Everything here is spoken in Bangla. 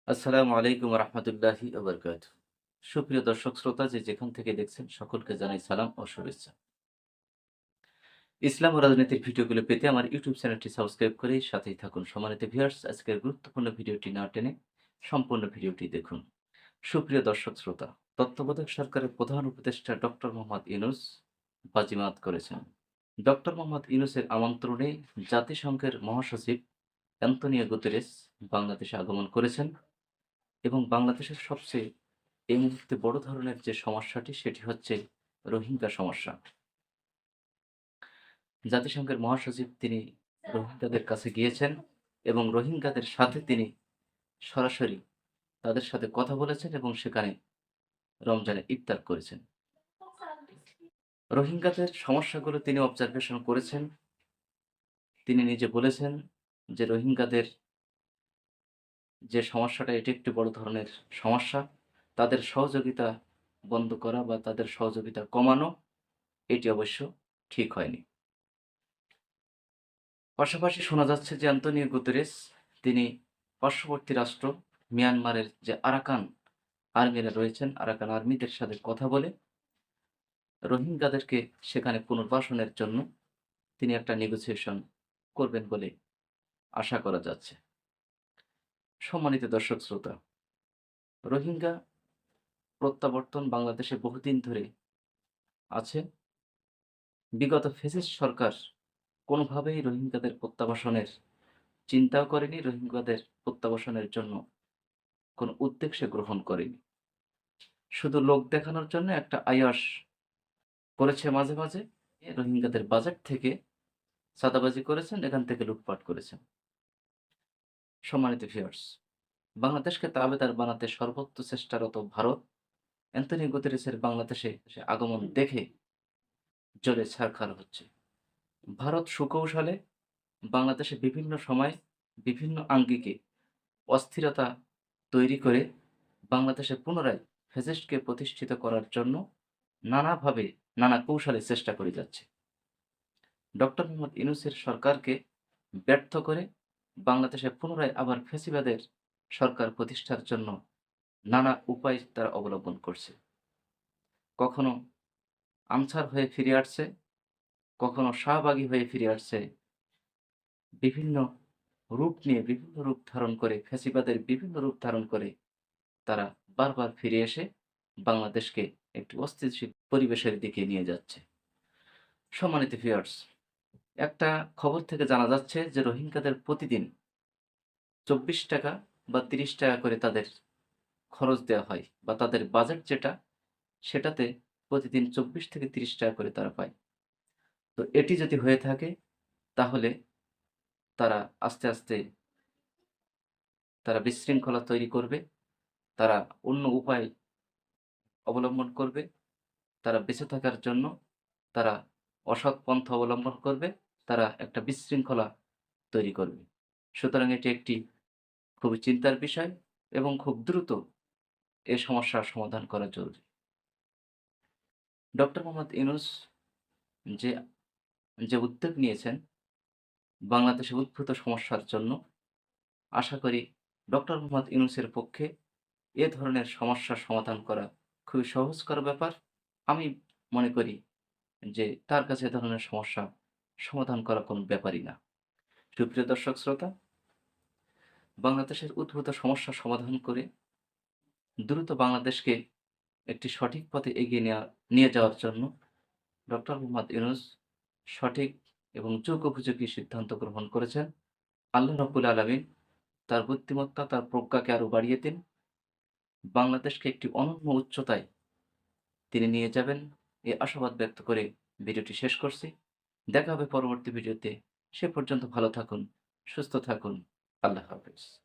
আসসালামু আলাইকুম রহমতুল্লাহি ওবরকাত। সুপ্রিয় দর্শক শ্রোতা যে যেখান থেকে দেখছেন সকলকে জানাই সালাম ও শুভেচ্ছা। ইসলাম ও রাজনীতির ভিডিওগুলো পেতে আমার ইউটিউব চ্যানেলটি সাবস্ক্রাইব করে সাথেই থাকুন। সম্মানিত ভিউয়ার্স, আজকের গুরুত্বপূর্ণ ভিডিওটি না টেনে সম্পূর্ণ ভিডিওটি দেখুন। সুপ্রিয় দর্শক শ্রোতা, তত্ত্বাবধায়ক সরকারের প্রধান উপদেষ্টা ডক্টর মোহাম্মদ ইউনূস বাজিমাত করেছেন। ডক্টর মোহাম্মদ ইউনূসের আমন্ত্রণে জাতিসংঘের মহাসচিব অ্যান্তোনিও গুতেরেস বাংলাদেশে আগমন করেছেন এবং বাংলাদেশের সবচেয়ে এই মুহূর্তে বড় ধরনের যে সমস্যাটি সেটি হচ্ছে রোহিঙ্গা সমস্যা। জাতিসংঘের মহাসচিব তিনি রোহিঙ্গাদের কাছে গিয়েছেন এবং রোহিঙ্গাদের সাথে তিনি সরাসরি তাদের সাথে কথা বলেছেন এবং সেখানে রমজানে ইফতার করেছেন। রোহিঙ্গাদের সমস্যাগুলো তিনি অবজারভেশন করেছেন। তিনি নিজে বলেছেন যে রোহিঙ্গাদের যে সমস্যাটা এটি একটি বড় ধরনের সমস্যা। তাদের সহযোগিতা বন্ধ করা বা তাদের সহযোগিতা কমানো এটি অবশ্য ঠিক হয়নি। পাশাপাশি শোনা যাচ্ছে যে আন্তোনিও গুতেরেস তিনি পার্শ্ববর্তী রাষ্ট্র মিয়ানমারের যে আরাকান আর্মিরা রয়েছেন, আরাকান আর্মিদের সাথে কথা বলে রোহিঙ্গাদেরকে সেখানে পুনর্বাসনের জন্য তিনি একটা নেগোসিয়েশন করবেন বলে আশা করা যাচ্ছে। সম্মানিত দর্শক শ্রোতা, রোহিঙ্গা প্রত্যাবর্তন বাংলাদেশে বহুদিন ধরে আছে। বিগত ফ্যাসিস্ট সরকার কোনোভাবেই রোহিঙ্গাদের প্রত্যাবাসনের চিন্তাও করেনি, রোহিঙ্গাদের প্রত্যাবাসনের জন্য কোনো উদ্যোগ সে গ্রহণ করেনি। শুধু লোক দেখানোর জন্য একটা আয়াস করেছে মাঝে মাঝে। রোহিঙ্গাদের বাজেট থেকে চাঁদাবাজি করেছেন, এখান থেকে লুটপাট করেছেন। সম্মানিত ভিউয়ার্স, বাংলাদেশকে তাবেদার বানাতে সর্বোচ্চ চেষ্টারত ভারত অ্যান্তনিও গুতেরেসের বাংলাদেশে আগমন দেখে জ্বরে ছারখার হচ্ছে। ভারত সুকৌশলে বাংলাদেশে বিভিন্ন সময় বিভিন্ন আঙ্গিকে অস্থিরতা তৈরি করে বাংলাদেশে পুনরায় ফ্যাসিস্টকে প্রতিষ্ঠিত করার জন্য নানাভাবে নানা কৌশলে চেষ্টা করে যাচ্ছে। ডক্টর মোহাম্মদ ইউনূসের সরকারকে ব্যর্থ করে বাংলাদেশে পুনরায় আবার ফ্যাসিবাদের সরকার প্রতিষ্ঠার জন্য নানা উপায় তারা অবলম্বন করছে। কখনো আনসার হয়ে ফিরে আসছে, কখনো শাহবাগী হয়ে ফিরে আসছে। বিভিন্ন রূপ নিয়ে বিভিন্ন রূপ ধারণ করে ফ্যাসিবাদের বিভিন্ন রূপ ধারণ করে তারা বারবার ফিরে এসে বাংলাদেশকে একটি অস্থিতিশীল পরিবেশের দিকে নিয়ে যাচ্ছে। সম্মানিত ভিউয়ার্স, একটা খবর থেকে জানা যাচ্ছে যে রোহিঙ্গাদের প্রতিদিন ২৪ টাকা বা ৩০ টাকা করে তাদের খরচ দেওয়া হয় বা তাদের বাজেট যেটা সেটাতে প্রতিদিন ২৪ থেকে ৩০ টাকা করে তারা পায়। তো এটি যদি হয়ে থাকে তাহলে তারা আস্তে আস্তে তারা বিশৃঙ্খলা তৈরি করবে, তারা অন্য উপায় অবলম্বন করবে, তারা বেঁচে থাকার জন্য তারা অসৎ পন্থা অবলম্বন করবে, তারা একটা বিশৃঙ্খলা তৈরি করবে। সুতরাং এটি একটি খুবই চিন্তার বিষয় এবং খুব দ্রুত এ সমস্যার সমাধান করা জরুরি। ডক্টর মোহাম্মদ ইউনূস যে যে উদ্যোগ নিয়েছেন বাংলাদেশে উদ্ভূত সমস্যার জন্য, আশা করি ডক্টর মোহাম্মদ ইউনূসের পক্ষে এ ধরনের সমস্যার সমাধান করা খুবই সহজকর ব্যাপার। আমি মনে করি যে তার কাছে এ ধরনের সমস্যা সমাধান করা কোনো ব্যাপারই না। সুপ্রিয় দর্শক শ্রোতা, বাংলাদেশের উদ্ভূত সমস্যা সমাধান করে দ্রুত বাংলাদেশকে একটি সঠিক পথে এগিয়ে নিয়ে যাওয়ার জন্য ডক্টর মোহাম্মদ ইউনূস সঠিক এবং যুগোপযোগী সিদ্ধান্ত গ্রহণ করেছেন। আল্লাহ রাব্বুল আলামিন তার বুদ্ধিমত্তা, তার প্রজ্ঞাকে আরো বাড়িয়ে দিন। বাংলাদেশকে একটি অনন্য উচ্চতায় তিনি নিয়ে যাবেন, এই আশাবাদ ব্যক্ত করে ভিডিওটি শেষ করছি। দেখা হবে পরবর্তী ভিডিওতে। সে পর্যন্ত ভালো থাকুন, সুস্থ থাকুন। আল্লাহ হাফেজ।